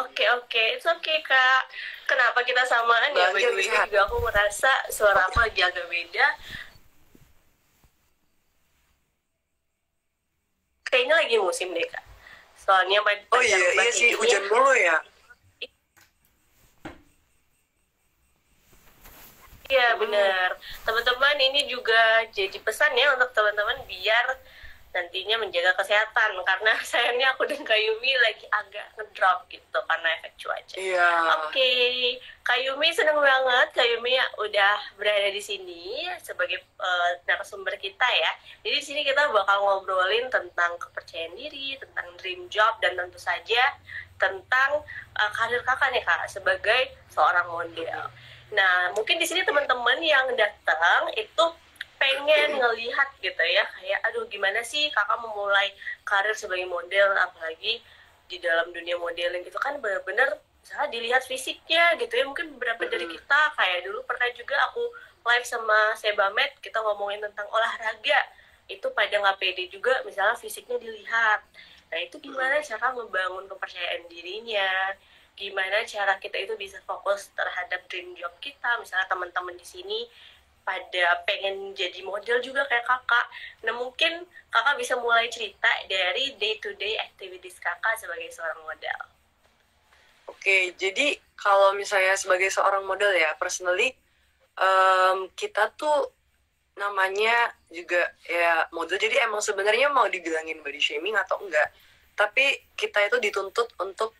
Oke, it's okay Kak. Kenapa kita samaan ya? Bahagia By the way, sehat. juga aku merasa suara aku lagi agak beda. Kayaknya lagi musim deh Kak. Soalnya Oh iya sih, hujan mulu ya. Iya benar. Teman-teman, ini juga jadi pesan ya untuk teman-teman biar nantinya menjaga kesehatan, karena sayangnya aku dan Kayumi lagi agak ngedrop gitu karena efek cuaca. Iya. Oke, Kayumi seneng banget Kayumi udah berada di sini sebagai narasumber kita ya. Jadi di sini kita bakal ngobrolin tentang kepercayaan diri, tentang dream job, dan tentu saja tentang karir kakak nih Kak sebagai seorang model. Nah, mungkin di sini teman-teman yang datang itu pengen ngelihat gitu ya, kayak aduh gimana sih kakak memulai karir sebagai model, apalagi di dalam dunia modeling gitu kan bener-bener misalnya dilihat fisiknya gitu ya. Mungkin beberapa dari kita kayak dulu pernah juga aku live sama Sebamed, kita ngomongin tentang olahraga, itu pada nggak pede juga misalnya fisiknya dilihat. Nah itu gimana cara membangun kepercayaan dirinya, gimana cara kita itu bisa fokus terhadap dream job kita. Misalnya teman-teman di sini pada pengen jadi model juga kayak kakak. Nah mungkin kakak bisa mulai cerita dari day to day activities kakak sebagai seorang model. Oke, jadi kalau misalnya sebagai seorang model ya, personally kita tuh namanya juga ya model. Jadi emang sebenarnya mau dibilangin body shaming atau enggak, tapi kita itu dituntut untuk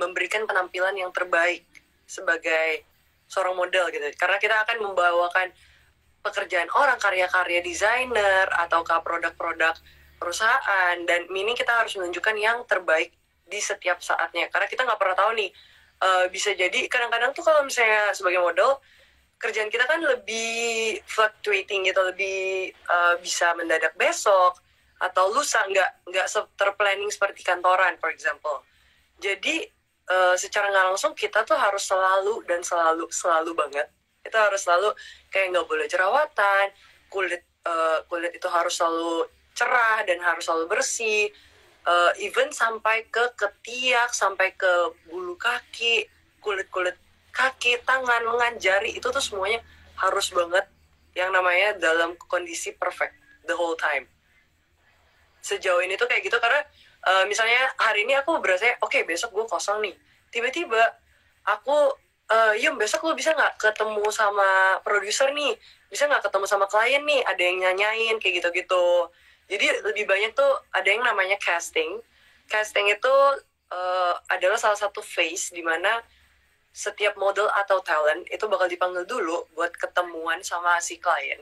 memberikan penampilan yang terbaik sebagai seorang model gitu. Karena kita akan membawakan pekerjaan orang, karya-karya desainer ataukah produk-produk perusahaan, dan ini kita harus menunjukkan yang terbaik di setiap saatnya. Karena kita nggak pernah tahu nih, bisa jadi kadang-kadang tuh kalau misalnya sebagai model kerjaan kita kan lebih fluctuating gitu, lebih bisa mendadak besok atau lusa, nggak terplanning seperti kantoran, for example. Jadi secara nggak langsung kita tuh harus selalu banget, itu harus selalu kayak nggak boleh jerawatan, kulit itu harus selalu cerah dan harus selalu bersih, even sampai ke ketiak, sampai ke bulu kaki, kulit kaki, tangan, lengan, jari, itu tuh semuanya harus banget yang namanya dalam kondisi perfect the whole time. Sejauh ini tuh kayak gitu, karena misalnya hari ini aku berasa oke, besok gue kosong nih, tiba-tiba aku Yum, besok lo bisa nggak ketemu sama produser nih, bisa nggak ketemu sama klien nih, ada yang nyanyain kayak gitu-gitu. Jadi lebih banyak tuh ada yang namanya casting itu adalah salah satu phase di mana setiap model atau talent itu bakal dipanggil dulu buat ketemuan sama si klien,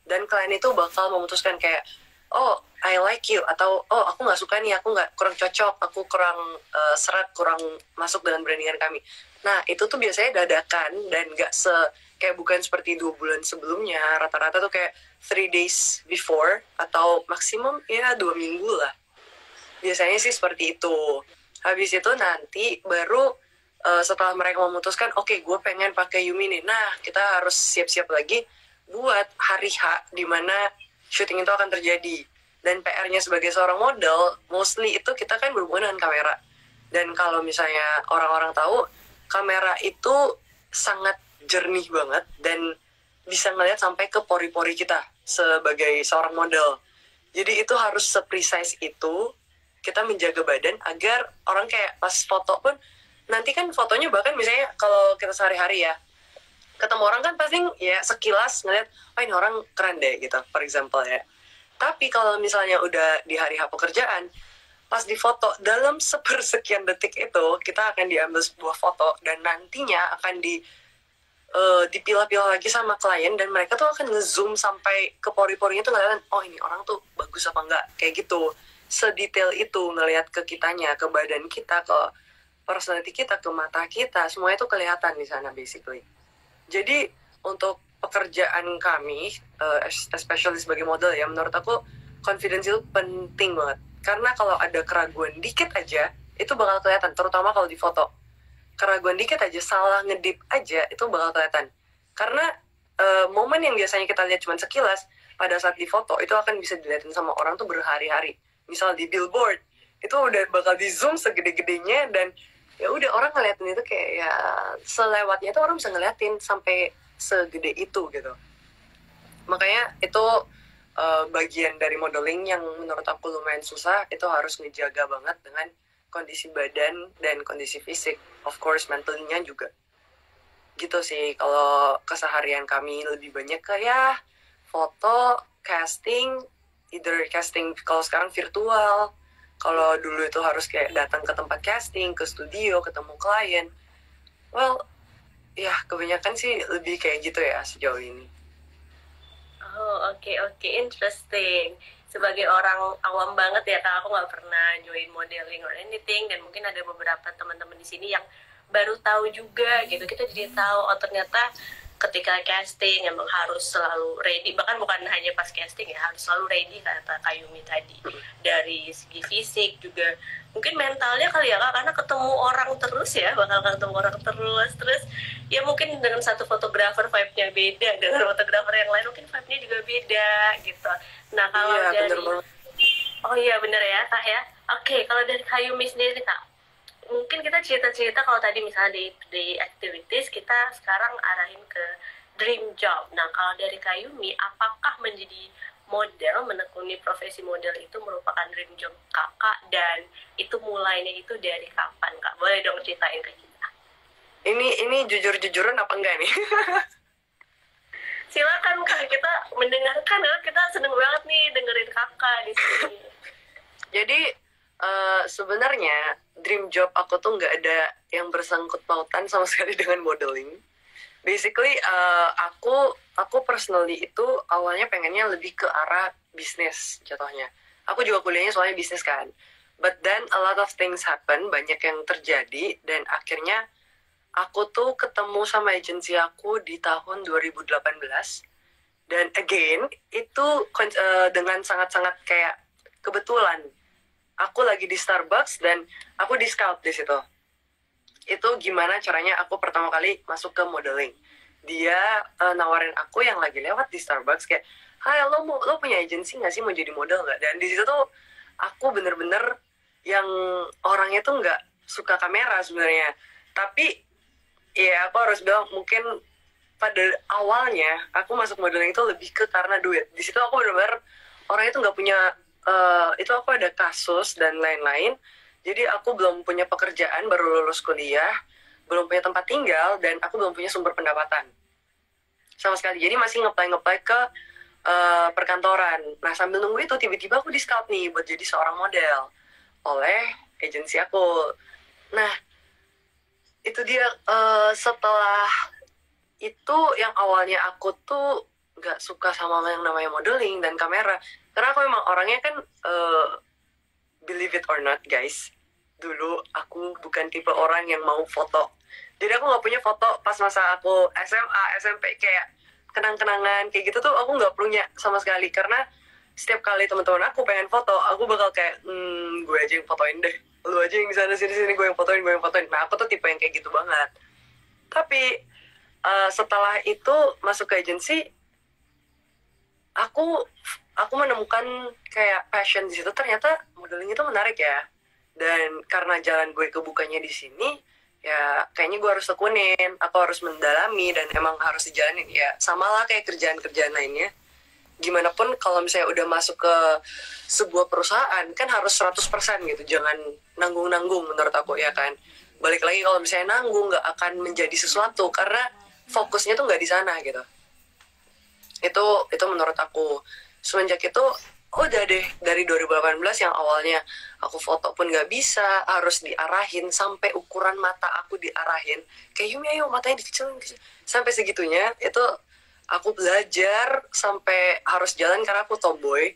dan klien itu bakal memutuskan kayak, oh I like you, atau oh aku nggak suka nih, aku nggak, kurang cocok, aku kurang seret, kurang masuk dengan brandingan kami. Nah itu tuh biasanya dadakan dan nggak kayak bukan seperti 2 bulan sebelumnya. Rata-rata tuh kayak 3 days before atau maksimum ya 2 minggu lah. Biasanya sih seperti itu. Habis itu nanti baru setelah mereka memutuskan, oke, gue pengen pakai Yumi nih. Nah kita harus siap-siap lagi buat hari H di mana syuting itu akan terjadi. Dan PR-nya sebagai seorang model, mostly itu kita kan berhubungan dengan kamera. Dan kalau misalnya orang-orang tahu, kamera itu sangat jernih banget dan bisa ngeliat sampai ke pori-pori kita sebagai seorang model. Jadi itu harus se-precise itu kita menjaga badan agar orang kayak pas foto pun, nanti kan fotonya bahkan misalnya kalau kita sehari-hari ya, ketemu orang kan pasti ya sekilas ngeliat, oh ini orang keren deh gitu, for example ya. Tapi kalau misalnya udah di hari H pekerjaan, pas di foto dalam sepersekian detik itu kita akan diambil sebuah foto dan nantinya akan dipilah-pilah lagi sama klien, dan mereka tuh akan ngezoom sampai ke pori-porinya tuh ngeliatin, oh ini orang tuh bagus apa enggak, kayak gitu. Sedetail itu ngelihat ke kitanya, ke badan kita, ke personality kita, ke mata kita, semuanya tuh kelihatan di sana basically. Jadi untuk pekerjaan kami, especially sebagai model ya, menurut aku confidence itu penting banget. Karena kalau ada keraguan dikit aja, itu bakal kelihatan, terutama kalau di foto. Keraguan dikit aja, salah ngedip aja, itu bakal kelihatan. Karena momen yang biasanya kita lihat cuma sekilas, pada saat di foto, itu akan bisa dilihatin sama orang tuh berhari-hari. Misal di billboard, itu udah bakal di zoom segede-gedenya, dan ya udah orang ngeliatin itu kayak ya selewatnya tuh orang bisa ngeliatin sampai segede itu gitu. Makanya itu bagian dari modeling yang menurut aku lumayan susah. Itu harus ngejaga banget dengan kondisi badan dan kondisi fisik, of course mentalnya juga. Gitu sih kalau keseharian kami, lebih banyak kayak foto, casting, either casting kalau sekarang virtual, kalau dulu itu harus kayak datang ke tempat casting, ke studio, ketemu klien. Well, ya kebanyakan sih lebih kayak gitu ya sejauh ini. Oh, oke, interesting. Sebagai orang awam banget ya Kak, aku nggak pernah join modeling or anything, dan mungkin ada beberapa teman-teman di sini yang baru tahu juga gitu. Kita jadi tahu, oh ternyata ketika casting emang harus selalu ready, bahkan bukan hanya pas casting ya, harus selalu ready kata Kayumi tadi. Dari segi fisik juga, mungkin mentalnya kali ya Kak, karena ketemu orang terus ya, bakal ketemu orang terus ya mungkin dengan satu fotografer vibe-nya beda, dengan fotografer yang lain mungkin vibe-nya juga beda gitu. Nah kalau Iya, dari, bener banget. oh iya bener ya Kak ya. Oke, kalau dari Kayumi sendiri Kak, mungkin kita cerita-cerita kalau tadi misalnya di activities kita sekarang arahin ke dream job. Nah kalau dari Kayumi, apakah menjadi model, menekuni profesi model itu merupakan dream job kakak, dan itu mulainya itu dari kapan Kak? Boleh dong ceritain ke kita. Ini jujur-jujuran apa enggak nih? Silakan Kak, kita mendengarkan ya, kita seneng banget nih dengerin kakak di sini. Jadi sebenarnya dream job aku tuh nggak ada yang bersangkut pautan sama sekali dengan modeling. Basically aku personally itu awalnya pengennya lebih ke arah bisnis jatuhnya. Aku juga kuliahnya soalnya bisnis kan. But then a lot of things happen, banyak yang terjadi, dan akhirnya aku tuh ketemu sama agensi aku di tahun 2018. Dan again, itu dengan sangat-sangat kayak kebetulan. Aku lagi di Starbucks dan aku di scout di situ. Itu gimana caranya aku pertama kali masuk ke modeling. Dia nawarin aku yang lagi lewat di Starbucks kayak, "Hai, lo punya agensi nggak sih, mau jadi model nggak?" Dan di situ tuh aku bener-bener yang orangnya tuh nggak suka kamera sebenarnya. Tapi ya aku harus bilang mungkin pada awalnya aku masuk modeling itu lebih ke karena duit. Di situ aku benar-benar orangnya tuh nggak punya itu aku ada kasus dan lain-lain. Jadi aku belum punya pekerjaan, baru lulus kuliah, belum punya tempat tinggal, dan aku belum punya sumber pendapatan sama sekali. Jadi masih ngeplay ke perkantoran. Nah sambil nunggu itu tiba-tiba aku di scout nih buat jadi seorang model oleh agensi aku. Nah itu dia setelah itu yang awalnya aku tuh nggak suka sama yang namanya modeling dan kamera, karena aku memang orangnya kan believe it or not guys, dulu aku bukan tipe orang yang mau foto. Jadi aku nggak punya foto pas masa aku SMA, SMP, kayak kenang-kenangan kayak gitu tuh aku nggak punya sama sekali. Karena setiap kali teman-teman aku pengen foto, aku bakal kayak gue aja yang fotoin deh, lu aja yang di sana sini gue yang fotoin. Nah aku tuh tipe yang kayak gitu banget. Tapi setelah itu masuk ke agensi, aku menemukan kayak passion di situ. Ternyata modeling itu menarik ya, dan karena jalan gue kebukanya di sini, ya kayaknya gue harus tekunin, aku harus mendalami, dan emang harus dijalanin ya. Sama lah kayak kerjaan-kerjaan lainnya, gimana pun kalau misalnya udah masuk ke sebuah perusahaan kan harus 100% gitu, jangan nanggung-nanggung menurut aku ya kan. Balik lagi, kalau misalnya nanggung nggak akan menjadi sesuatu karena fokusnya tuh nggak di sana gitu. Itu menurut aku. Semenjak itu udah deh, dari 2018 yang awalnya aku foto pun nggak bisa, harus diarahin sampai ukuran mata aku diarahin kayak Yumi ayo matanya dikecilin, sampai segitunya. Itu aku belajar sampai harus jalan karena aku tomboy.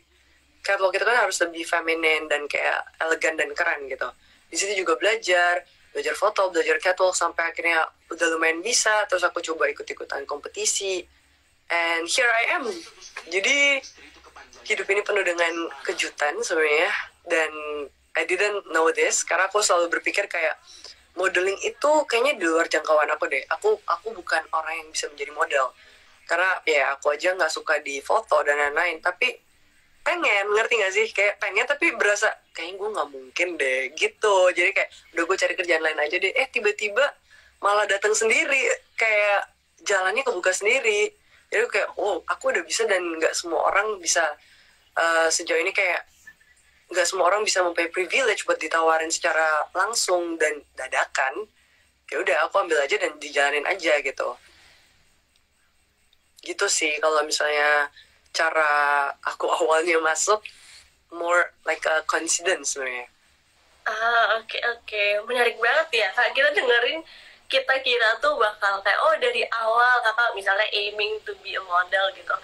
Catwalk itu kan harus lebih feminin dan kayak elegan dan keren gitu. Di situ juga belajar foto, belajar catwalk, sampai akhirnya udah lumayan bisa. Terus aku coba ikut-ikutan kompetisi, and here I am. Jadi hidup ini penuh dengan kejutan sebenarnya, dan I didn't know this karena aku selalu berpikir kayak modeling itu kayaknya di luar jangkauan aku deh. Aku bukan orang yang bisa menjadi model karena ya aku aja nggak suka di foto dan lain-lain. Tapi pengen, ngerti gak sih, kayak pengen tapi berasa kayak gue nggak mungkin deh gitu. Jadi kayak udah gue cari kerjaan lain aja deh, tiba-tiba malah datang sendiri, kayak jalannya kebuka sendiri. Jadi kayak aku udah bisa, dan nggak semua orang bisa sejauh ini, kayak nggak semua orang bisa mempunyai privilege buat ditawarin secara langsung dan dadakan. Ya udah aku ambil aja dan dijalanin aja gitu sih. Kalau misalnya cara aku awalnya masuk, more like a coincidence sebenarnya. Oke. Menarik banget ya Kak, kita dengerin kita kira tuh bakal kayak dari awal Kakak misalnya aiming to be a model gitu.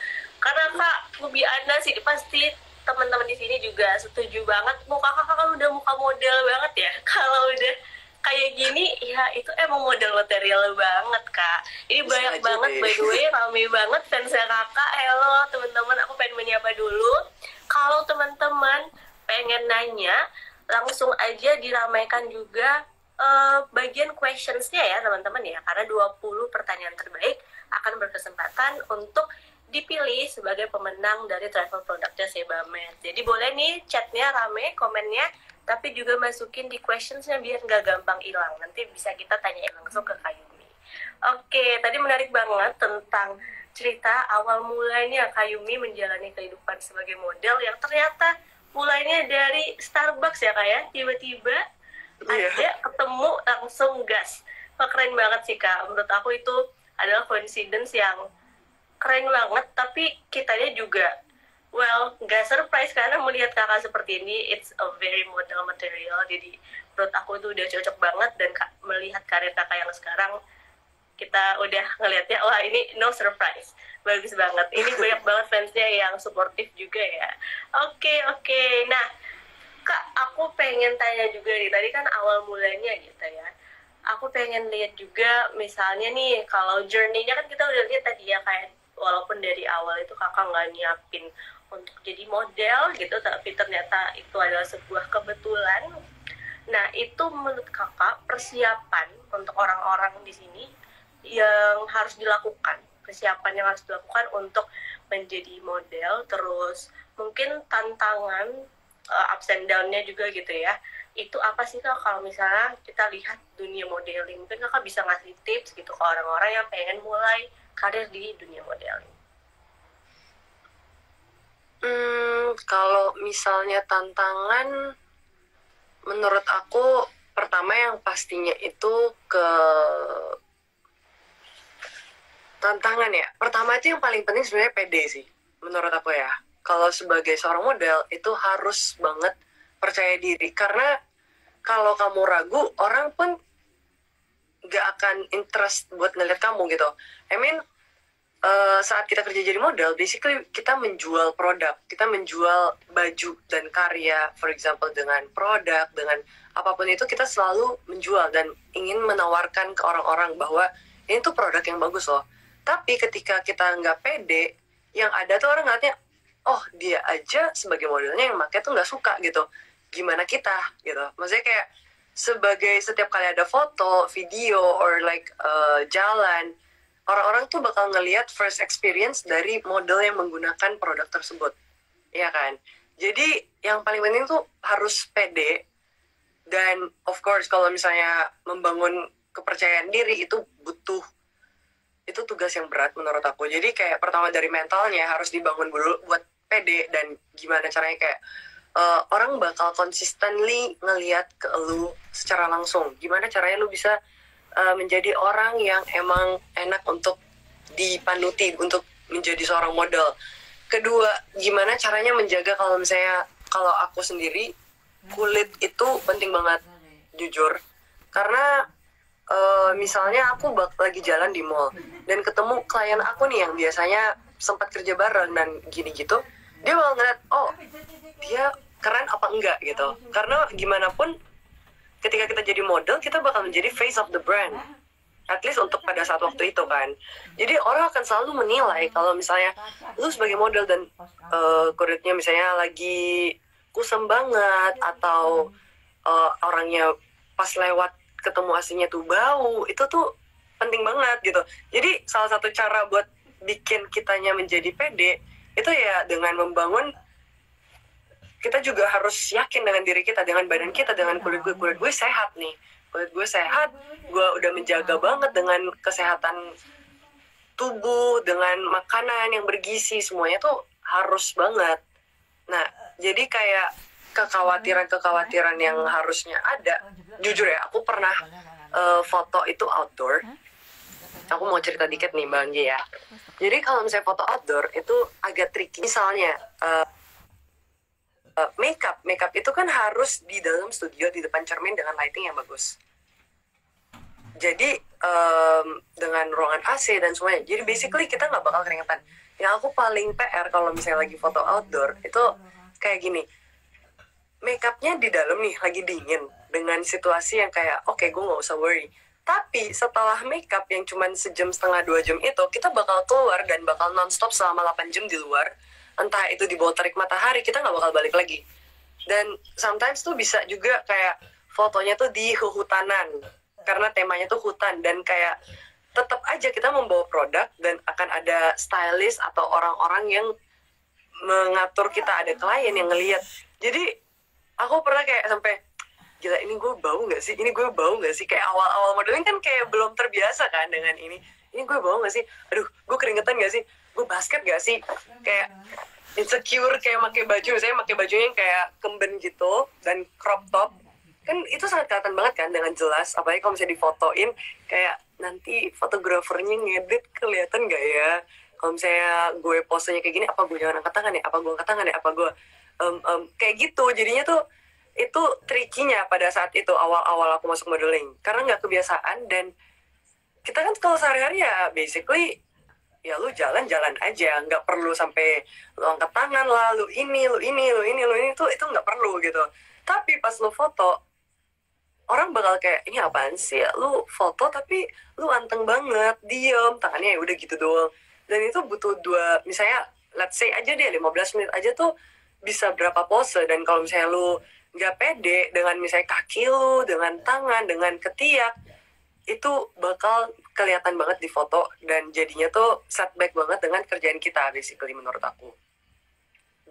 Karena Kak, hobi Anda sih pasti teman-teman di sini juga setuju banget, muka Kakak kan udah muka model banget ya. Kalau udah kayak gini ya itu emang model material banget Kak. Ini Bisa banyak aja banget deh. by the way, rame banget fansnya Kakak. Halo teman-teman, aku pengen menyapa dulu. Kalau teman-teman pengen nanya, langsung aja diramaikan juga bagian questionsnya ya teman-teman ya, karena 20 pertanyaan terbaik akan berkesempatan untuk dipilih sebagai pemenang dari travel produknya Sebamed. Jadi boleh nih chatnya rame, komennya, tapi juga masukin di questionsnya biar nggak gampang hilang. Nanti bisa kita tanyain langsung ke Kayumi. Oke, tadi menarik banget tentang cerita awal mulanya Kayumi menjalani kehidupan sebagai model yang ternyata mulainya dari Starbucks ya Kak ya, tiba-tiba ada ketemu langsung gas. Keren banget sih Kak, menurut aku itu adalah coincidence yang keren banget, tapi kitanya juga nggak surprise karena melihat Kakak seperti ini, it's a very model material. Jadi menurut aku itu udah cocok banget, dan melihat karir Kakak yang sekarang, kita udah ngelihatnya, wah ini no surprise, bagus banget. Ini banyak banget fansnya yang suportif juga ya. Oke. Nah Kak, aku pengen tanya juga nih, tadi kan awal mulanya gitu ya, aku pengen lihat juga misalnya nih, kalau journey-nya kan kita udah lihat tadi ya, kayak walaupun dari awal itu Kakak nggak nyiapin untuk jadi model gitu, tapi ternyata itu adalah sebuah kebetulan. Nah, itu menurut Kakak persiapan untuk orang-orang di sini yang harus dilakukan, persiapan yang harus dilakukan untuk menjadi model, terus mungkin tantangan ups and down-nya juga gitu ya, itu apa sih Kak kalau misalnya kita lihat dunia modeling? Mungkin Kakak bisa ngasih tips gitu ke orang-orang yang pengen mulai karir di dunia modeling. Kalau misalnya tantangan, menurut aku pertama yang pastinya itu ke tantangan ya. Pertama itu yang paling penting sebenarnya pede sih, menurut aku ya. Kalau sebagai seorang model itu harus banget percaya diri, karena kalau kamu ragu, orang pun gak akan interest buat ngeliat kamu gitu. I mean, saat kita kerja jadi model, basically kita menjual produk, kita menjual baju dan karya. For example, dengan produk, dengan apapun itu, kita selalu menjual dan ingin menawarkan ke orang-orang bahwa ini tuh produk yang bagus loh. Tapi ketika kita nggak pede, yang ada tuh orang ngeliatnya, oh dia aja sebagai modelnya yang pakai tuh nggak suka gitu, gimana kita gitu. Maksudnya kayak sebagai setiap kali ada foto, video, or like jalan, orang-orang tuh bakal ngelihat first experience dari model yang menggunakan produk tersebut, ya kan? Jadi yang paling penting tuh harus pede, dan of course kalau misalnya membangun kepercayaan diri itu tugas yang berat menurut aku. Jadi kayak pertama dari mentalnya harus dibangun dulu buat pede, dan gimana caranya kayak orang bakal consistently ngelihat ke lu secara langsung. Gimana caranya lu bisa menjadi orang yang emang enak untuk dipanuti untuk menjadi seorang model. Kedua, gimana caranya menjaga, kalau misalnya kalau aku sendiri, kulit itu penting banget, jujur. Karena misalnya aku lagi jalan di mall dan ketemu klien aku nih yang biasanya sempat kerja bareng dan gini gitu, dia bakal ngeliat, oh dia keren apa enggak gitu. Karena gimana pun ketika kita jadi model, kita bakal menjadi face of the brand, at least untuk pada saat waktu itu kan. Jadi orang akan selalu menilai kalau misalnya lu sebagai model dan kulitnya misalnya lagi kusam banget, atau orangnya pas lewat ketemu aslinya tuh bau, itu tuh penting banget gitu. Jadi salah satu cara buat bikin kitanya menjadi pede itu ya dengan membangun kita juga harus yakin dengan diri kita, dengan badan kita, dengan kulit gue sehat nih, kulit gue sehat, gue udah menjaga banget dengan kesehatan tubuh, dengan makanan yang bergizi, semuanya tuh harus banget. Nah, jadi kayak kekhawatiran yang harusnya ada, jujur ya, aku pernah foto itu outdoor. Aku mau cerita dikit nih Mbak Anggi ya. Jadi kalau misalnya foto outdoor itu agak tricky. Misalnya makeup itu kan harus di dalam studio di depan cermin dengan lighting yang bagus. Jadi dengan ruangan AC dan semuanya. Jadi basically kita nggak bakal keringetan. Yang aku paling PR kalau misalnya lagi foto outdoor itu kayak gini. Makeupnya di dalam nih lagi dingin dengan situasi yang kayak oke, gue nggak usah worry. Tapi setelah makeup yang cuma sejam setengah 2 jam itu, kita bakal keluar dan bakal nonstop selama 8 jam di luar. Entah itu di bawah terik matahari, kita nggak bakal balik lagi. Dan sometimes tuh bisa juga kayak fotonya tuh di hutanan. Karena temanya tuh hutan. Dan kayak tetap aja kita membawa produk dan akan ada stylist atau orang-orang yang mengatur kita, ada klien yang ngelihat. Jadi aku pernah kayak sampai gila, ini gue bau nggak sih? Ini gue bau nggak sih? Kayak awal-awal modeling kan kayak belum terbiasa kan dengan ini. Ini gue bau nggak sih? Aduh, gue keringetan nggak sih? Gue basket nggak sih? Kayak insecure, kayak pakai baju, saya pakai bajunya yang kayak kemben gitu dan crop top. Kan itu sangat kelihatan banget kan dengan jelas. Apalagi kalau misalnya difotoin, kayak nanti fotografernya ngedit kelihatan nggak ya? Kalau misalnya gue posenya kayak gini, apa gue jangan angkat tangan ya? Apa gue angkat tangan ya? Apa gue kayak gitu. Jadinya tuh itu tricky-nya pada saat itu awal-awal aku masuk modeling karena nggak kebiasaan. Dan kita kan kalau sehari-hari ya basically ya lu jalan-jalan aja, nggak perlu sampai lu angkat tangan lah, lu ini tuh itu nggak perlu gitu. Tapi pas lu foto orang bakal kayak ini apaan sih, lu foto tapi lu anteng banget, diem, tangannya ya udah gitu doang. Dan itu butuh misalnya let's say aja deh 15 menit aja tuh bisa berapa pose. Dan kalau misalnya lu nggak pede dengan misalnya kaki lu, dengan tangan, dengan ketiak, itu bakal kelihatan banget di foto dan jadinya tuh setback banget dengan kerjaan kita basically menurut aku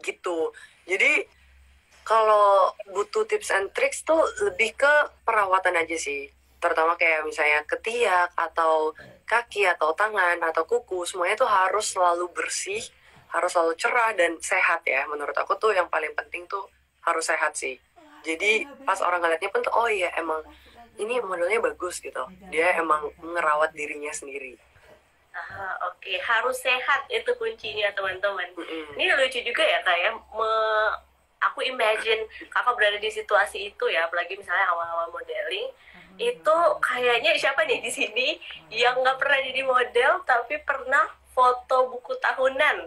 gitu. Jadi kalau butuh tips and tricks tuh lebih ke perawatan aja sih, terutama kayak misalnya ketiak atau kaki atau tangan atau kuku, semuanya tuh harus selalu bersih, harus selalu cerah dan sehat ya. Menurut aku tuh yang paling penting tuh harus sehat sih. Jadi pas orang ngeliatnya pun tuh oh iya emang ini modelnya bagus gitu, dia emang ngerawat dirinya sendiri. Oke. Harus sehat itu kuncinya teman-teman. Ini lucu juga ya Kak ya, aku imagine kakak berada di situasi itu ya, apalagi misalnya awal-awal modeling itu kayaknya siapa nih di sini yang nggak pernah jadi model tapi pernah foto buku tahunan.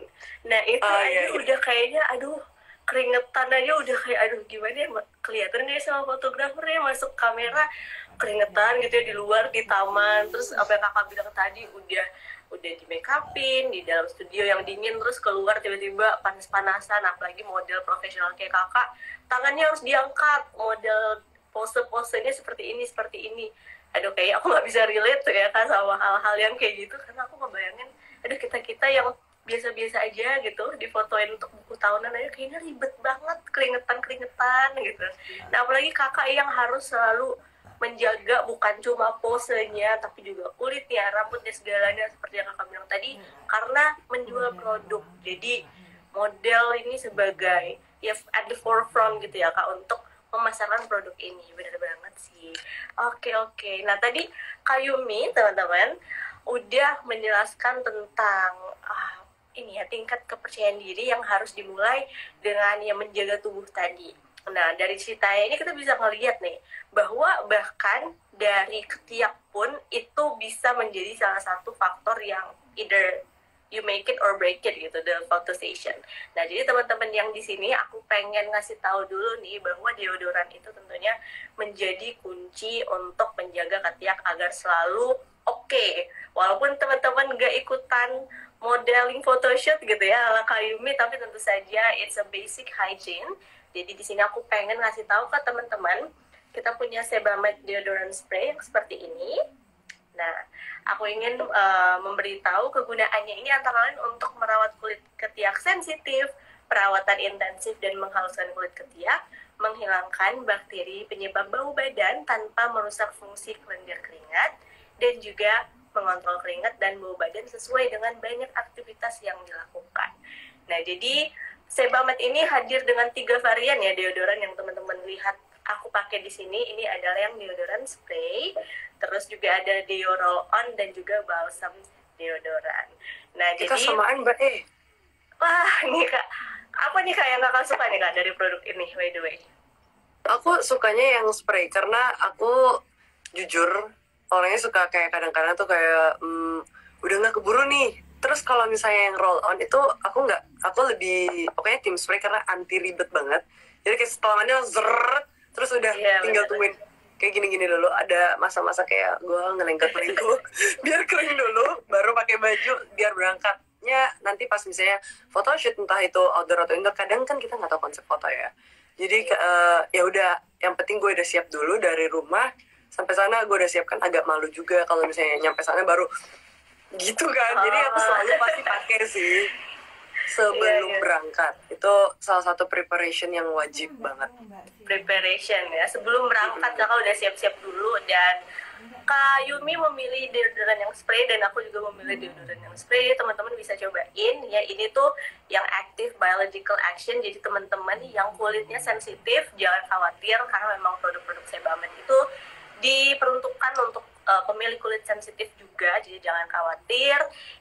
Nah itu aja udah kayaknya aduh keringetan aja udah kayak aduh gimana ya, kelihatan deh sama fotografernya masuk kamera keringetan gitu ya di luar di taman. Terus apa yang kakak bilang tadi udah di make upin di dalam studio yang dingin, terus keluar tiba-tiba panas-panasan, apalagi model profesional kayak kakak tangannya harus diangkat, model pose-posenya seperti ini. Aduh kayak aku nggak bisa relate tuh ya kan sama hal-hal yang kayak gitu, karena aku ngebayangin aduh kita yang biasa-biasa aja gitu difotoin untuk buku tahunan aja kayaknya ribet banget, keringetan gitu. Nah apalagi kakak yang harus selalu menjaga bukan cuma posenya tapi juga kulitnya, rambutnya, segalanya seperti yang kakak bilang tadi, karena menjual produk. Jadi model ini sebagai ya at the forefront gitu ya kak untuk memasarkan produk ini. Benar banget sih. Oke. Nah tadi Kak Yumi teman-teman udah menjelaskan tentang ini ya tingkat kepercayaan diri yang harus dimulai dengan yang menjaga tubuh tadi. Nah dari ceritanya ini kita bisa ngelihat nih bahwa bahkan dari ketiak pun itu bisa menjadi salah satu faktor yang either you make it or break it gitu, the photo session. Nah jadi teman-teman yang di sini aku pengen ngasih tahu dulu nih bahwa deodoran itu tentunya menjadi kunci untuk menjaga ketiak agar selalu oke. Walaupun teman-teman gak ikutan modeling photoshoot gitu ya ala Kak Yumi, tapi tentu saja it's a basic hygiene. Jadi di sini aku pengen ngasih tahu ke teman-teman, kita punya Sebamed deodorant spray yang seperti ini. Nah, aku ingin memberitahu kegunaannya ini antara lain untuk merawat kulit ketiak sensitif, perawatan intensif dan menghaluskan kulit ketiak, menghilangkan bakteri penyebab bau badan tanpa merusak fungsi kelenjar keringat, dan juga mengontrol keringat dan bau badan sesuai dengan banyak aktivitas yang dilakukan. Nah, jadi Sebamed ini hadir dengan 3 varian ya deodoran yang teman-teman lihat aku pakai di sini. Ini adalah yang deodoran spray, terus juga ada deo roll on dan juga balsam deodoran. Nah, Kita jadi samaan Mbak wah, nih Kak, apa nih Kak yang Kakak suka nih Kak dari produk ini, by the way? Aku sukanya yang spray karena aku jujur orangnya suka kayak kadang-kadang tuh kayak udah nggak keburu nih. Terus kalau misalnya yang roll on itu aku lebih pokoknya tim spray karena anti ribet banget. Jadi kayak setelah mandi langsung zrrrt, terus udah tinggal tungguin kayak gini-gini dulu. Ada masa-masa kayak gue ngelengkap-lengkap biar kering dulu, baru pakai baju biar berangkatnya nanti pas misalnya photoshoot entah itu outdoor atau indoor. Kadang kan kita nggak tahu konsep foto ya. Jadi ya udah, yang penting gue udah siap dulu dari rumah sampai sana. Gue udah siapkan, agak malu juga kalau misalnya nyampe sana baru gitu kan. Jadi aku selalu pasti pakai sih sebelum berangkat. Itu salah satu preparation yang wajib banget. Preparation ya, sebelum berangkat Kakak udah siap-siap dulu. Dan Kak Yumi memilih deodoran yang spray dan aku juga memilih deodoran yang spray. Teman-teman bisa cobain ya, ini tuh yang active biological action. Jadi teman-teman yang kulitnya sensitif jangan khawatir, karena memang produk-produk Sebamed itu diperuntukkan untuk pemilik kulit sensitif juga, jadi jangan khawatir.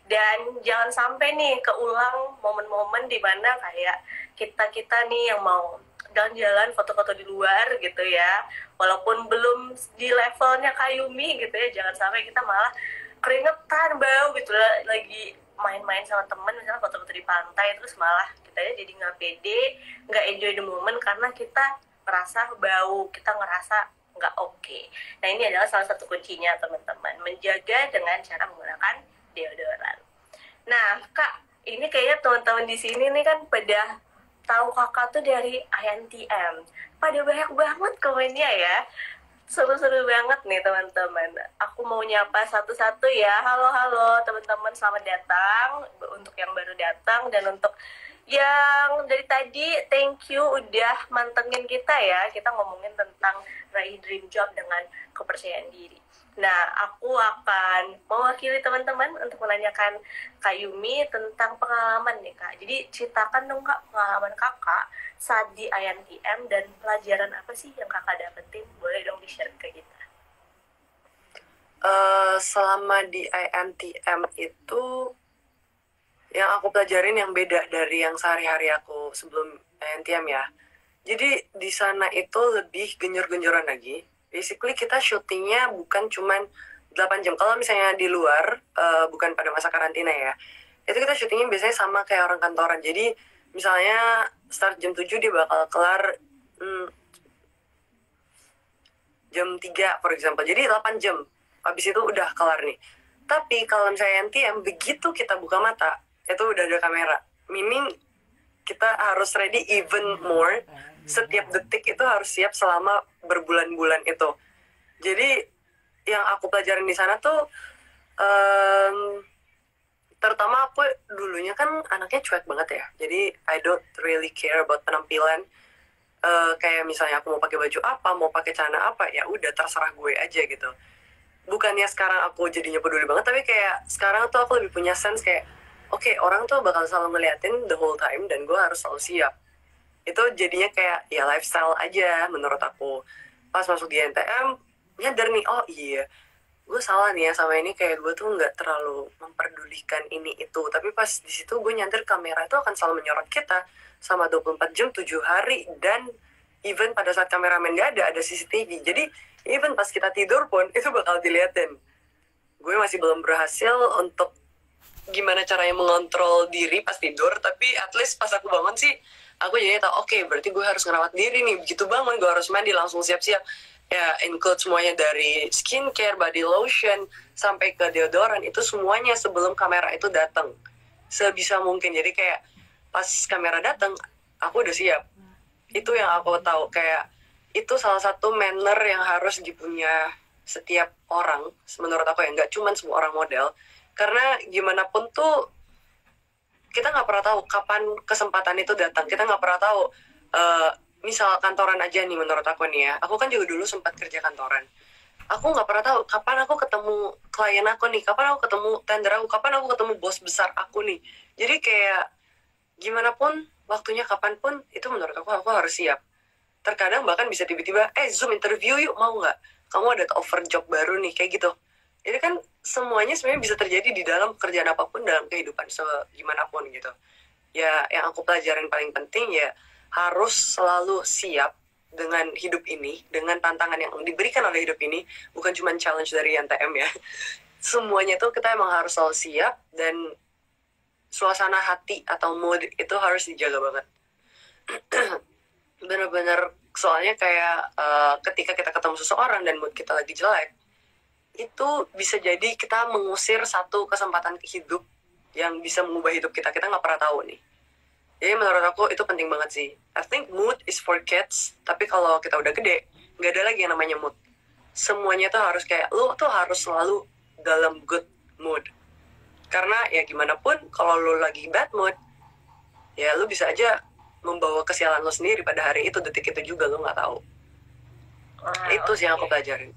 Dan jangan sampai nih keulang momen-momen dimana kayak kita nih yang mau jalan-jalan foto-foto di luar gitu ya, walaupun belum di levelnya Kayumi gitu ya, jangan sampai kita malah keringetan, bau gitu lagi main-main sama temen misalnya foto-foto di pantai, terus malah kita jadi nggak pede, nggak enjoy the moment karena kita ngerasa bau, kita ngerasa nggak oke. Nah, ini adalah salah satu kuncinya teman-teman, menjaga dengan cara menggunakan deodoran. Nah Kak, ini kayaknya teman-teman di sini nih kan pada tahu Kakak tuh dari INTM, pada banyak banget komennya ya, seru-seru banget nih teman-teman. Aku mau nyapa satu-satu ya. Halo teman-teman, selamat datang untuk yang baru datang, dan untuk yang dari tadi thank you udah mantengin kita ya. Kita ngomongin tentang raih dream job dengan kepercayaan diri. Nah, aku akan mewakili teman-teman untuk menanyakan Kak Yumi tentang pengalaman nih Kak. Jadi ceritakan dong Kak pengalaman Kakak saat di INTM dan pelajaran apa sih yang Kakak dapetin? Boleh dong di-share ke kita. Selama di INTM itu yang aku pelajarin yang beda dari yang sehari-hari aku sebelum INTM ya. Jadi di sana itu lebih genjor-genjoran lagi. Basically kita syutingnya bukan cuman 8 jam. Kalau misalnya di luar, bukan pada masa karantina ya, itu kita syutingnya biasanya sama kayak orang kantoran. Jadi misalnya start jam 7 dia bakal kelar jam 3 for example. Jadi 8 jam. Habis itu udah kelar nih. Tapi kalau misalnya NTM, begitu kita buka mata, itu udah ada kamera. Meaning kita harus ready even more. Setiap detik itu harus siap selama berbulan-bulan itu. Jadi yang aku pelajarin di sana tuh terutama aku dulunya kan anaknya cuek banget ya. Jadi I don't really care about penampilan. Kayak misalnya aku mau pakai baju apa, mau pakai celana apa, ya udah terserah gue aja gitu. Bukannya sekarang aku jadinya peduli banget, tapi kayak sekarang tuh aku lebih punya sense kayak oke, orang tuh bakal selalu ngeliatin the whole time dan gue harus selalu siap. Itu jadinya kayak ya lifestyle aja menurut aku. Pas masuk di NTM nyadar nih, oh iya gue salah nih ya sama ini, kayak gue tuh nggak terlalu memperdulikan ini itu. Tapi pas di situ gue nyadar kamera itu akan selalu menyorot kita sama 24 jam 7 hari, dan even pada saat kameramen nggak ada CCTV. Jadi even pas kita tidur pun itu bakal diliatin. Gue masih belum berhasil untuk gimana caranya mengontrol diri pas tidur, tapi at least pas aku bangun sih aku jadi tahu oke, berarti gue harus ngerawat diri nih. Begitu bangun gue harus mandi, langsung siap-siap ya, include semuanya dari skincare, body lotion sampai ke deodoran, itu semuanya sebelum kamera itu datang sebisa mungkin. Jadi kayak pas kamera datang aku udah siap. Itu yang aku tahu, kayak itu salah satu manner yang harus dipunya setiap orang menurut aku ya, nggak cuma semua orang model. Karena gimana pun tuh kita nggak pernah tahu kapan kesempatan itu datang. Kita nggak pernah tahu. Misal kantoran aja nih, menurut aku nih ya, aku kan juga dulu sempat kerja kantoran. Aku nggak pernah tahu kapan aku ketemu klien aku nih, kapan aku ketemu tender aku, kapan aku ketemu bos besar aku nih. Jadi kayak gimana pun waktunya, kapanpun itu menurut aku harus siap. Terkadang bahkan bisa tiba-tiba Zoom interview yuk, mau nggak, kamu ada offer job baru nih, kayak gitu. Jadi kan semuanya sebenarnya bisa terjadi di dalam pekerjaan apapun, dalam kehidupan gimana pun gitu. Ya yang aku pelajarin paling penting ya harus selalu siap dengan hidup ini, dengan tantangan yang diberikan oleh hidup ini. Bukan cuma challenge dari NTM ya, semuanya tuh kita emang harus selalu siap, dan suasana hati atau mood itu harus dijaga banget. Bener-bener, soalnya kayak ketika kita ketemu seseorang dan mood kita lagi jelek, itu bisa jadi kita mengusir satu kesempatan hidup yang bisa mengubah hidup kita. Kita nggak pernah tahu nih. Jadi menurut aku itu penting banget sih. I think mood is for kids, tapi kalau kita udah gede, nggak ada lagi yang namanya mood. Semuanya tuh harus kayak, lu tuh harus selalu dalam good mood. Karena ya gimana pun, kalau lu lagi bad mood, ya lu bisa aja membawa kesialan lu sendiri pada hari itu, detik itu juga, lu nggak tahu. Itu sih yang aku pelajarin.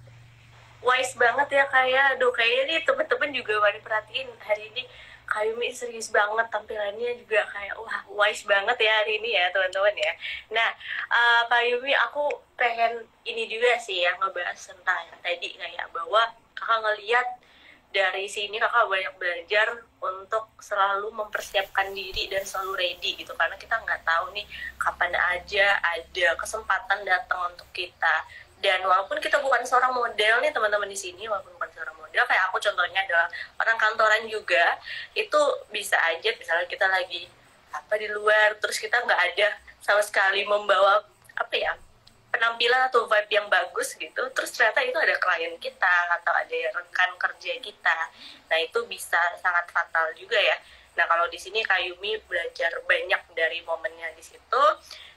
Wise banget ya kayak, aduh kayaknya nih temen-temen juga pada perhatiin hari ini Kak Yumi serius banget tampilannya juga, kayak wah wise banget ya hari ini ya teman-teman ya. Nah Kak Yumi, aku pengen ini juga sih yang ngebahas tentang tadi kayak bahwa kakak ngeliat dari sini kakak banyak belajar untuk selalu mempersiapkan diri dan selalu ready gitu, karena kita nggak tahu nih kapan aja ada kesempatan datang untuk kita. Dan walaupun kita bukan seorang model nih teman-teman di sini, walaupun bukan seorang model, kayak aku contohnya adalah orang kantoran juga, itu bisa aja misalnya kita lagi di luar, terus kita nggak ada sama sekali membawa penampilan atau vibe yang bagus gitu, terus ternyata itu ada klien kita atau ada rekan kerja kita, nah itu bisa sangat fatal juga ya. Nah kalau di sini Kak Yumi belajar banyak dari momennya di situ.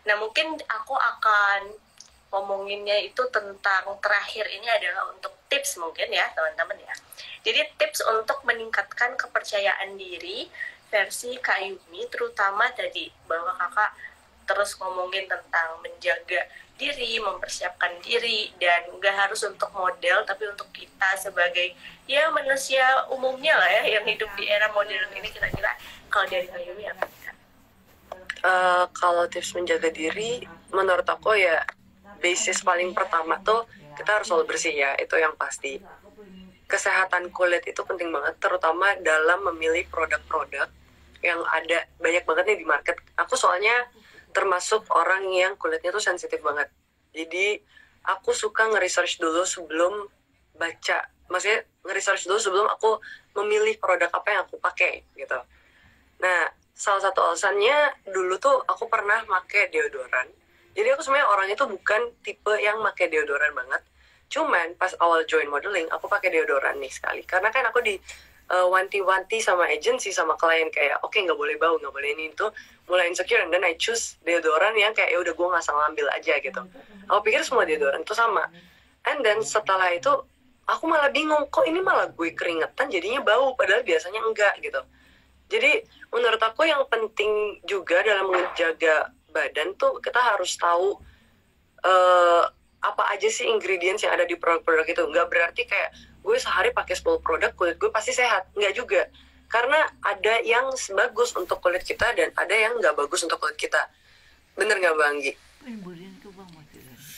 Nah mungkin aku akan ngomonginnya itu tentang terakhir ini adalah untuk tips mungkin ya teman-teman ya. Jadi tips untuk meningkatkan kepercayaan diri versi Kak Yumi, terutama tadi bahwa kakak terus ngomongin tentang menjaga diri, mempersiapkan diri, dan nggak harus untuk model tapi untuk kita sebagai ya manusia umumnya lah ya yang hidup di era modern ini. Kira-kira kalau dari Kak Yumi apa? Kalau tips menjaga diri, menurut aku ya basis paling pertama tuh kita harus selalu bersih ya, itu yang pasti. Kesehatan kulit itu penting banget, terutama dalam memilih produk-produk yang ada banyak banget nih di market. Aku soalnya termasuk orang yang kulitnya tuh sensitif banget, jadi aku suka nge-research dulu sebelum baca, maksudnya nge-research dulu sebelum aku memilih produk apa yang aku pakai gitu. Nah salah satu alasannya dulu tuh aku pernah pakai deodoran. Jadi aku sebenarnya orangnya tuh bukan tipe yang pakai deodoran banget. Cuman pas awal join modeling, aku pakai deodoran nih sekali. Karena kan aku di wanti-wanti sama agency, sama klien kayak, oke, nggak boleh bau, nggak boleh ini itu. Mulai insecure, dan I choose deodoran yang kayak, ya udah gue nggak salah ambil aja gitu. Aku pikir semua deodoran itu sama. And then setelah itu, aku malah bingung, kok ini malah gue keringetan jadinya bau, padahal biasanya enggak gitu. Jadi menurut aku yang penting juga dalam menjaga badan tuh kita harus tahu apa aja sih ingredients yang ada di produk-produk itu. Nggak berarti kayak gue sehari pakai 10 produk kulit gue pasti sehat, nggak juga. Karena ada yang bagus untuk kulit kita dan ada yang nggak bagus untuk kulit kita. Bener nggak Bang Anggi?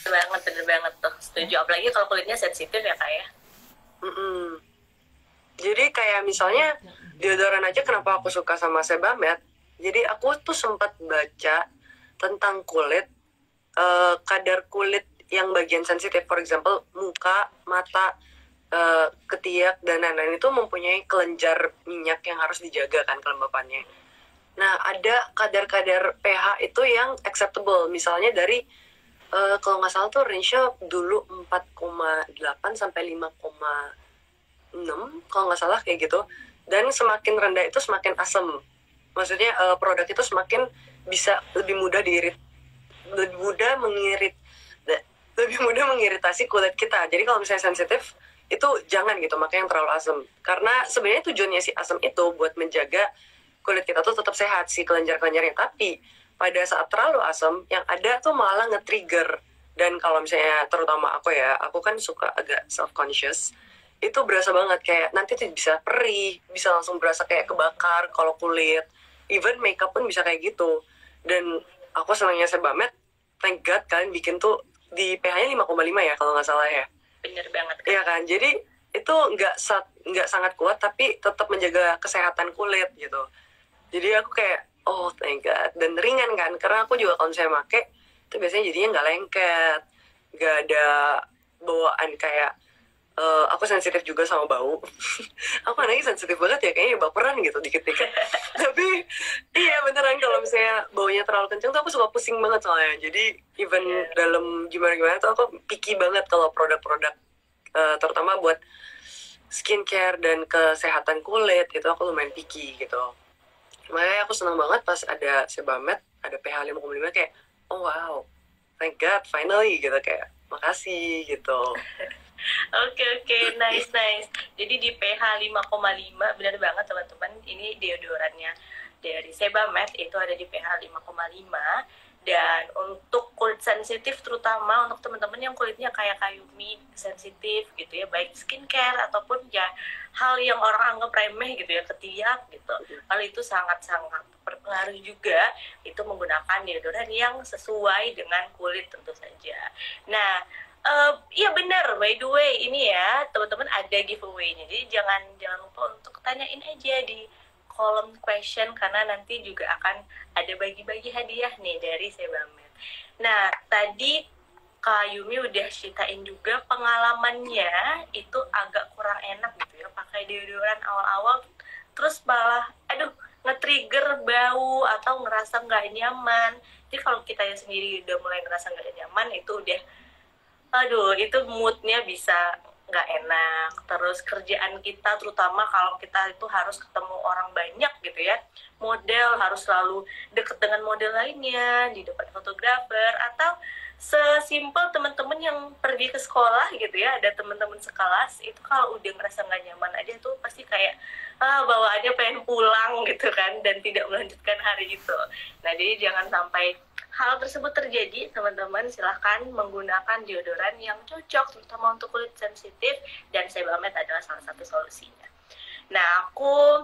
Bener banget tuh, setuju. Apalagi kalau kulitnya sensitif ya Kak ya. Jadi kayak misalnya deodoran aja, kenapa aku suka sama Sebamed. Jadi aku tuh sempat baca tentang kulit, kadar kulit yang bagian sensitif, for example muka, mata, ketiak dan lain-lain itu mempunyai kelenjar minyak yang harus dijaga kan kelembapannya. Nah ada kadar-kadar pH itu yang acceptable, misalnya dari kalau nggak salah tuh range-nya dulu 4,8 sampai 5,6 kalau nggak salah kayak gitu. Dan semakin rendah itu semakin asam, maksudnya produk itu semakin bisa lebih mudah mengiritasi kulit kita. Jadi kalau misalnya sensitif itu jangan gitu, makanya yang terlalu asam. Karena sebenarnya tujuannya si asam itu buat menjaga kulit kita tuh tetap sehat si kelenjar-kelenjarnya. Tapi pada saat terlalu asam, yang ada tuh malah nge-trigger. Dan kalau misalnya terutama aku kan suka agak self-conscious, itu berasa banget kayak nanti tuh bisa perih, bisa langsung berasa kayak kebakar kalau kulit, even makeup pun bisa kayak gitu. Dan aku senangnya Sebamed, thank God kalian bikin tuh di pH-nya 5,5 ya kalau nggak salah ya. Bener banget kan? Iya kan, jadi itu nggak sangat kuat tapi tetap menjaga kesehatan kulit gitu. Jadi aku kayak oh thank God, dan ringan kan karena aku juga kalau saya make itu biasanya jadinya nggak lengket, nggak ada bawaan kayak aku sensitif juga sama bau. Aku anaknya sensitif banget ya, kayaknya baperan gitu dikit-dikit. Tapi iya beneran kalau misalnya baunya terlalu kenceng tuh aku suka pusing banget soalnya. Jadi even dalam gimana-gimana tuh aku picky banget kalau produk-produk terutama buat skincare dan kesehatan kulit itu aku lumayan picky gitu. Makanya aku senang banget pas ada Sebamed, ada pH 5,5 kayak oh wow, thank God finally gitu, kayak makasih gitu. Oke, nice. Jadi di pH 5,5 benar banget teman-teman. Ini deodorannya dari Sebamed itu ada di pH 5,5. Dan untuk kulit sensitif, terutama untuk teman-teman yang kulitnya kayak Kayumi sensitif gitu ya, baik skincare ataupun ya hal yang orang anggap remeh gitu ya, ketiak gitu, hal itu sangat-sangat berpengaruh juga itu menggunakan deodoran yang sesuai dengan kulit tentu saja. Nah, iya benar, by the way ini ya teman-teman ada giveaway-nya, jadi jangan lupa untuk tanyain aja di kolom question karena nanti juga akan ada bagi-bagi hadiah nih dari Sebamed. Nah, tadi Kak Yumi udah ceritain juga pengalamannya itu agak kurang enak gitu ya, pakai deodoran awal-awal terus malah nge-trigger bau atau ngerasa nggak nyaman. Jadi kalau kita sendiri udah mulai ngerasa nggak nyaman itu udah itu moodnya bisa nggak enak. Terus kerjaan kita terutama kalau kita itu harus ketemu orang banyak gitu ya, model harus selalu deket dengan model lainnya di depan fotografer, atau sesimpel teman-teman yang pergi ke sekolah gitu ya, ada teman-teman sekelas itu kalau udah ngerasa nggak nyaman aja tuh pasti kayak bawaannya pengen pulang gitu kan, dan tidak melanjutkan hari itu. Nah, jadi jangan sampai hal tersebut terjadi, teman-teman silahkan menggunakan deodoran yang cocok terutama untuk kulit sensitif, dan Sebamed adalah salah satu solusinya. Nah, aku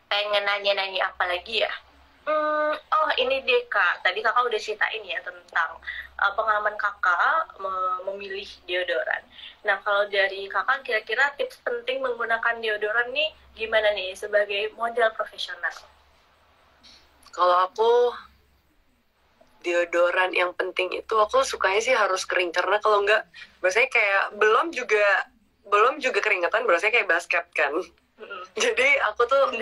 pengen nanya-nanya apa lagi ya? Oh ini deh Kak, tadi Kakak udah ceritain ya tentang pengalaman Kakak memilih deodoran. Nah, kalau dari Kakak kira-kira tips penting menggunakan deodoran nih gimana nih sebagai model profesional? Kalau aku deodoran yang penting itu aku sukanya sih harus kering, karena kalau enggak biasanya kayak belum juga keringetan berasanya kayak basket kan. Jadi aku tuh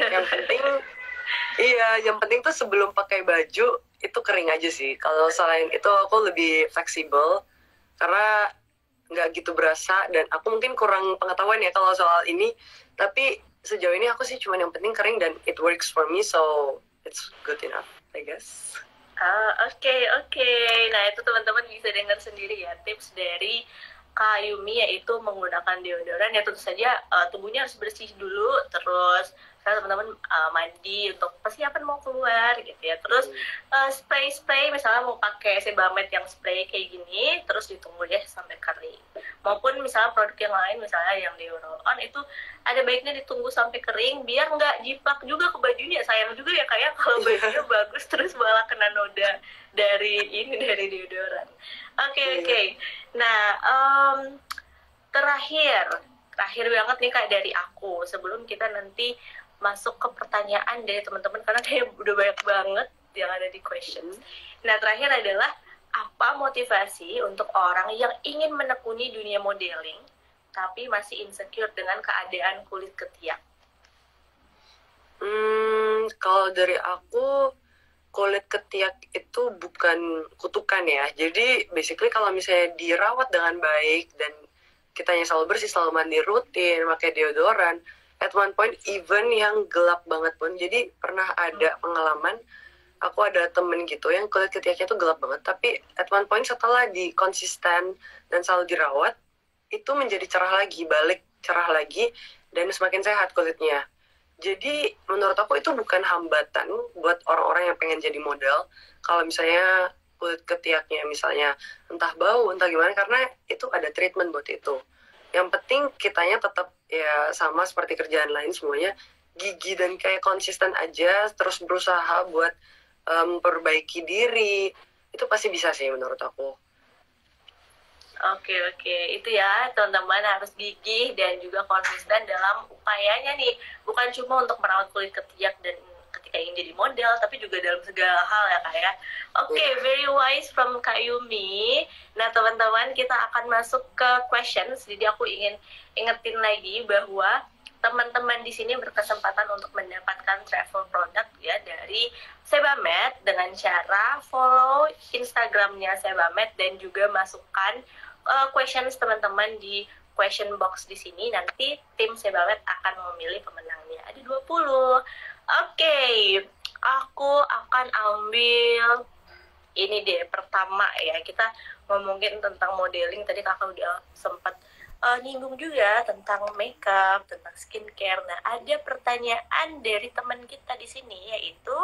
yang penting tuh sebelum pakai baju itu kering aja sih. Kalau selain itu aku lebih fleksibel karena nggak gitu berasa, dan aku mungkin kurang pengetahuan ya kalau soal ini, tapi sejauh ini aku sih cuma yang penting kering dan it works for me, so it's good enough I guess. Oke. Nah, itu teman-teman bisa dengar sendiri ya tips dari Kak Yumi, yaitu menggunakan deodoran ya tentu saja tubuhnya harus bersih dulu, terus teman-teman mandi untuk persiapan mau keluar gitu ya. Terus spray misalnya mau pakai Sebamed yang spray kayak gini, terus ditunggu deh sampai kering. Maupun misalnya produk yang lain, misalnya yang di roll on itu ada baiknya ditunggu sampai kering biar nggak jiplak juga ke bajunya. Sayang juga ya kayak kalau bajunya bagus terus malah kena noda dari deodoran. Oke. Nah, terakhir banget nih Kak dari aku, sebelum kita nanti masuk ke pertanyaan dari teman-teman karena kayak udah banyak banget yang ada di questions. Nah, terakhir adalah apa motivasi untuk orang yang ingin menekuni dunia modeling tapi masih insecure dengan keadaan kulit ketiak? Kalau dari aku, kulit ketiak itu bukan kutukan ya. Jadi basically kalau misalnya dirawat dengan baik dan kitanya selalu bersih, selalu mandi rutin, pakai deodoran, at one point even yang gelap banget pun. Jadi pernah ada pengalaman, aku ada temen gitu yang kulit ketiaknya tuh gelap banget, tapi at one point setelah konsisten dan selalu dirawat, itu menjadi cerah lagi, balik cerah lagi, dan semakin sehat kulitnya. Jadi menurut aku itu bukan hambatan buat orang-orang yang pengen jadi model. Kalau misalnya kulit ketiaknya misalnya entah bau, entah gimana, karena itu ada treatment buat itu. Yang penting kitanya tetap ya sama seperti kerjaan lain semuanya, gigi dan kayak konsisten aja, terus berusaha buat memperbaiki diri. Itu pasti bisa sih menurut aku. Oke, itu ya teman-teman, harus gigih dan juga konsisten dalam upayanya nih, bukan cuma untuk merawat kulit ketiak dan ketika ingin jadi model, tapi juga dalam segala hal ya Kak ya. Oke, very wise from Kak Yumi. Nah teman-teman, kita akan masuk ke questions. Jadi aku ingin ingetin lagi bahwa teman-teman di sini berkesempatan untuk mendapatkan travel product ya dari Sebamed dengan cara follow Instagramnya Sebamed dan juga masukkan questions teman-teman di question box di sini. Nanti tim Sebamed akan memilih pemenangnya. Ada 20. Oke, aku akan ambil ini deh pertama ya. Kita ngomongin tentang modeling. Tadi kakak udah sempat nyinggung juga tentang makeup, tentang skincare. Nah, ada pertanyaan dari teman kita di sini yaitu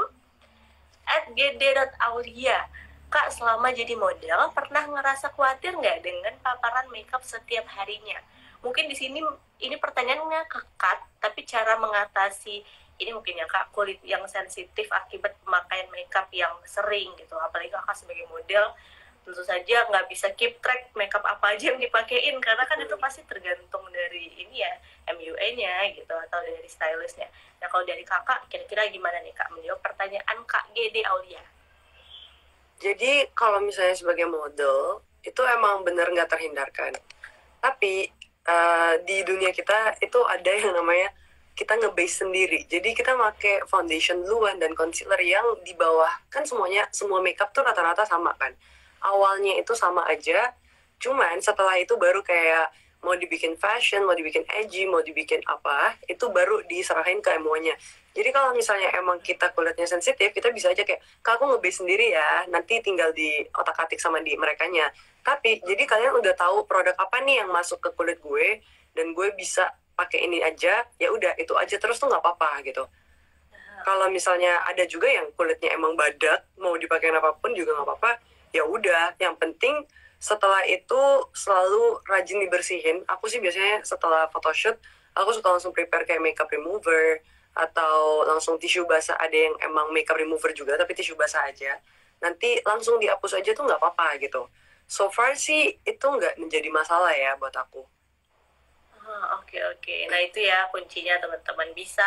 @gd.aulia. Kak, selama jadi model, pernah ngerasa khawatir nggak dengan paparan makeup setiap harinya? Mungkin di sini ini pertanyaannya kekat, tapi cara mengatasi ini mungkin ya Kak, kulit yang sensitif akibat pemakaian makeup yang sering gitu. Apalagi Kakak sebagai model, tentu saja nggak bisa keep track makeup apa aja yang dipakein, karena kan itu pasti tergantung dari ini ya, MUA-nya gitu, atau dari stylistnya. Nah, kalau dari Kakak, kira-kira gimana nih Kak menjawab pertanyaan Kak GD Aulia? Jadi kalau misalnya sebagai model, itu emang bener nggak terhindarkan. Tapi di dunia kita itu ada yang namanya kita nge-base sendiri. Jadi kita pakai foundation duluan dan concealer yang di bawah. Kan semuanya, semua makeup tuh rata-rata sama kan. Awalnya itu sama aja, cuman setelah itu baru kayak mau dibikin fashion, mau dibikin edgy, mau dibikin apa, itu baru diserahin ke MO-nya. Jadi kalau misalnya emang kita kulitnya sensitif, kita bisa aja kayak, Kak, aku nge-base sendiri ya, nanti tinggal di otak-atik sama di merekanya. Tapi, jadi kalian udah tahu produk apa nih yang masuk ke kulit gue, dan gue bisa pakai ini aja, ya udah, itu aja terus tuh nggak apa-apa gitu. Kalau misalnya ada juga yang kulitnya emang badak, mau dipakai apapun juga nggak apa-apa, ya udah. Yang penting setelah itu selalu rajin dibersihin. Aku sih biasanya setelah photoshoot, aku suka langsung prepare kayak makeup remover, atau langsung tisu basah. Ada yang emang makeup remover juga, tapi tisu basah aja. Nanti langsung dihapus aja tuh nggak apa-apa gitu. So far sih itu nggak menjadi masalah ya buat aku. Oke. Nah itu ya kuncinya teman-teman, bisa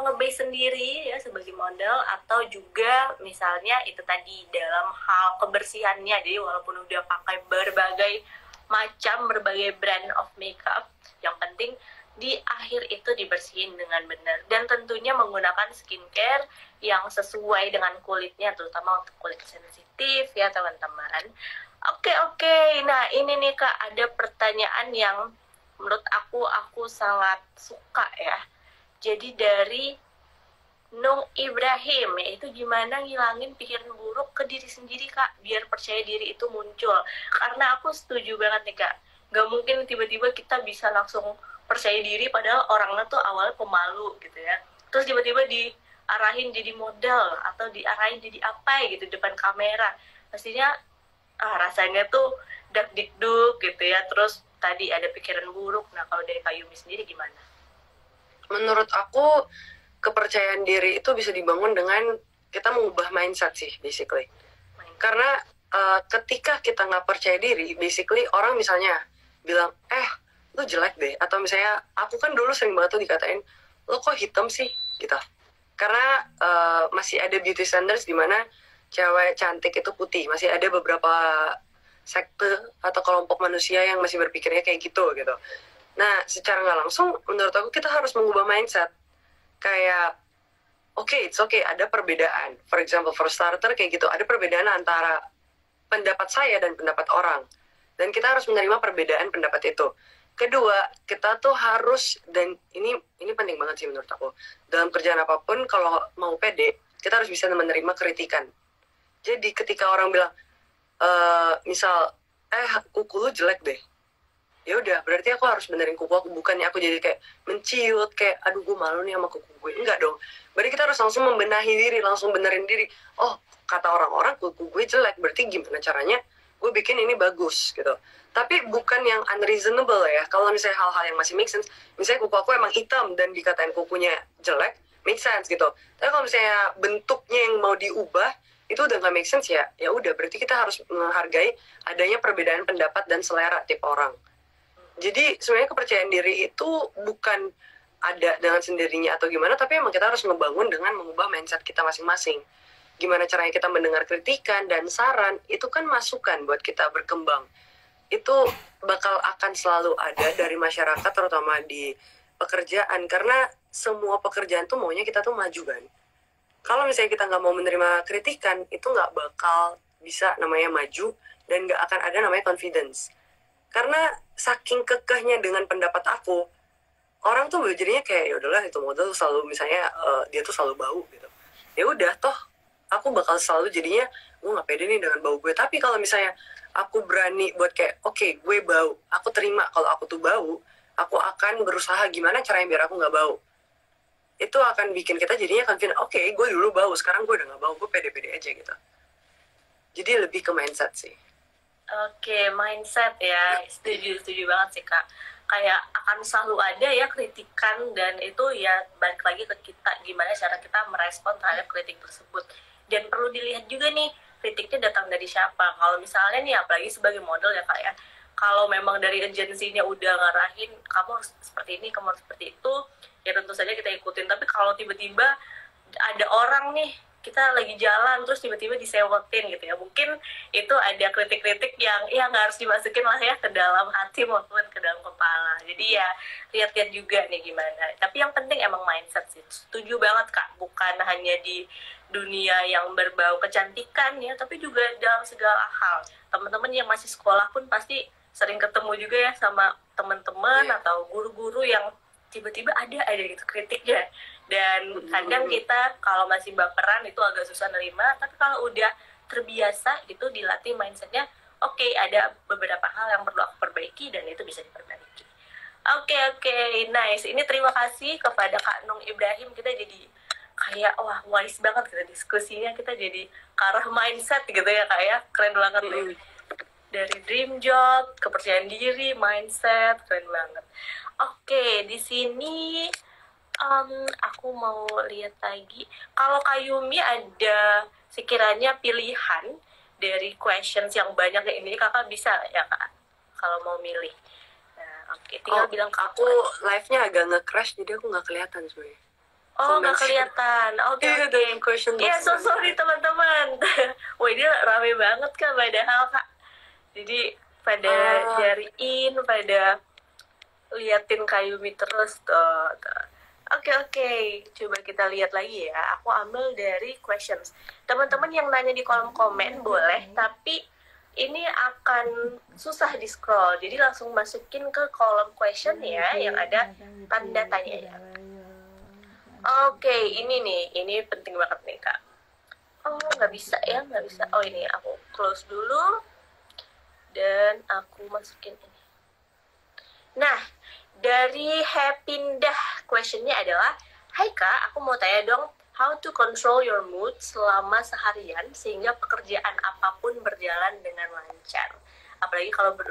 nge-base sendiri ya sebagai model, atau juga misalnya itu tadi dalam hal kebersihannya. Jadi walaupun udah pakai berbagai macam, berbagai brand of makeup, yang penting di akhir itu dibersihin dengan benar, dan tentunya menggunakan skincare yang sesuai dengan kulitnya, terutama untuk kulit sensitif ya teman-teman. Oke. Nah ini nih Kak, ada pertanyaan yang menurut aku sangat suka ya. Jadi dari Nung Ibrahim, yaitu gimana ngilangin pikiran buruk ke diri sendiri Kak, biar percaya diri itu muncul. Karena aku setuju banget nih Kak, gak mungkin tiba-tiba kita bisa langsung percaya diri padahal orangnya tuh awalnya pemalu gitu ya. Terus tiba-tiba diarahin jadi model atau diarahin jadi apa gitu depan kamera. Pastinya rasanya tuh dak-dikduk gitu ya. Terus tadi ada pikiran buruk. Nah kalau dari Kak Yumi sendiri gimana? Menurut aku kepercayaan diri itu bisa dibangun dengan kita mengubah mindset sih basically. Karena ketika kita nggak percaya diri, basically orang misalnya bilang lu jelek deh, atau misalnya aku kan dulu sering banget tuh dikatain lo kok hitam sih gitu. Karena masih ada beauty standards di mana cewek cantik itu putih. Masih ada beberapa sekte atau kelompok manusia yang masih berpikirnya kayak gitu. Nah, secara nggak langsung, menurut aku kita harus mengubah mindset. Kayak, it's okay, ada perbedaan. For example, for starter kayak gitu, ada perbedaan antara pendapat saya dan pendapat orang. Dan kita harus menerima perbedaan pendapat itu. Kedua, kita tuh harus, dan ini penting banget sih menurut aku, dalam kerjaan apapun, kalau mau pede, kita harus bisa menerima kritikan. Jadi ketika orang bilang, misal, kuku lu jelek deh, ya udah berarti aku harus benerin kuku aku, bukannya aku jadi kayak menciut kayak aduh gue malu nih sama kuku gue, enggak dong. Berarti kita harus langsung membenahi diri, langsung benerin diri. Oh, kata orang-orang kuku gue jelek, berarti gimana caranya gue bikin ini bagus gitu. Tapi bukan yang unreasonable ya. Kalau misalnya hal-hal yang masih make sense, misalnya kuku aku emang hitam dan dikatain kukunya jelek, make sense gitu. Tapi kalau misalnya bentuknya yang mau diubah itu udah nggak make sense, ya udah berarti kita harus menghargai adanya perbedaan pendapat dan selera tiap orang. Jadi sebenarnya kepercayaan diri itu bukan ada dengan sendirinya atau gimana, tapi emang kita harus ngebangun dengan mengubah mindset kita masing-masing. Gimana caranya kita mendengar kritikan dan saran, itu kan masukan buat kita berkembang. Itu bakal akan selalu ada dari masyarakat, terutama di pekerjaan, karena semua pekerjaan tuh maunya kita tuh maju kan. Kalau misalnya kita nggak mau menerima kritikan, itu nggak bakal bisa namanya maju, dan nggak akan ada namanya confidence. Karena saking kekehnya dengan pendapat aku, orang tuh jadinya kayak ya udahlah itu model selalu misalnya dia tuh selalu bau gitu. Ya udah toh aku bakal selalu jadinya gue nggak pede nih dengan bau gue. Tapi kalau misalnya aku berani buat kayak oke, gue bau, aku terima kalau aku tuh bau, aku akan berusaha gimana caranya biar aku nggak bau. Itu akan bikin kita jadinya confident. Oke, gue dulu bau, sekarang gue udah nggak bau, gue pede-pede aja gitu. Jadi lebih ke mindset sih. Oke, mindset ya, setuju banget sih Kak. Kayak akan selalu ada ya kritikan, dan itu ya balik lagi ke kita gimana cara kita merespon terhadap kritik tersebut. Dan perlu dilihat juga nih kritiknya datang dari siapa. Kalau misalnya nih apalagi sebagai model ya Kak ya, kalau memang dari agensinya udah ngarahin kamu harus seperti ini, kamu harus seperti itu, ya tentu saja kita ikutin. Tapi kalau tiba-tiba ada orang nih, kita lagi jalan terus tiba-tiba disewotin gitu ya, mungkin itu ada kritik-kritik yang ya nggak harus dimasukin lah ya ke dalam hati maupun ke dalam kepala. Jadi ya lihat-lihat juga nih gimana. Tapi yang penting emang mindset sih. Setuju banget Kak, bukan hanya di dunia yang berbau kecantikan ya, tapi juga dalam segala hal. Teman-teman yang masih sekolah pun pasti sering ketemu juga ya sama teman-teman atau guru-guru yang tiba-tiba ada gitu kritiknya. Dan kadang kita kalau masih baperan itu agak susah nerima, tapi kalau udah terbiasa gitu dilatih mindsetnya, oke, ada beberapa hal yang perlu aku perbaiki dan itu bisa diperbaiki. Oke, nice. Ini terima kasih kepada Kak Nung Ibrahim, kita jadi kayak wah wise banget gitu diskusinya, kita jadi ke arah mindset gitu ya Kak ya, keren banget nih. Dari dream job, kepercayaan diri, mindset, keren banget. Oke, di sini aku mau lihat lagi. Kalau Kak Yumi ada sekiranya pilihan dari questions yang banyak kayak ini, kakak bisa ya Kak kalau mau milih. Nah, oke, tinggal bilang ke aku. Live-nya agak nge-crash jadi aku nggak kelihatan sebenarnya. Oh, nggak kelihatan. Oke. Iya, sorry teman-teman. Wah, ini rame banget Kak, padahal Kak. Jadi pada nyariin, pada liatin Kak Yumi terus tuh. Oke, coba kita lihat lagi ya. Aku ambil dari questions. Teman-teman yang nanya di kolom komen boleh, tapi ini akan susah di scroll. Jadi langsung masukin ke kolom question ya, yang ada tanda tanya ya. Oke, ini nih, ini penting banget nih Kak. Oh, nggak bisa. Oh, ini aku close dulu dan aku masukin ini. Nah, dari Happindah questionnya adalah, hai Kak, aku mau tanya dong, how to control your mood selama seharian sehingga pekerjaan apapun berjalan dengan lancar. Apalagi kalau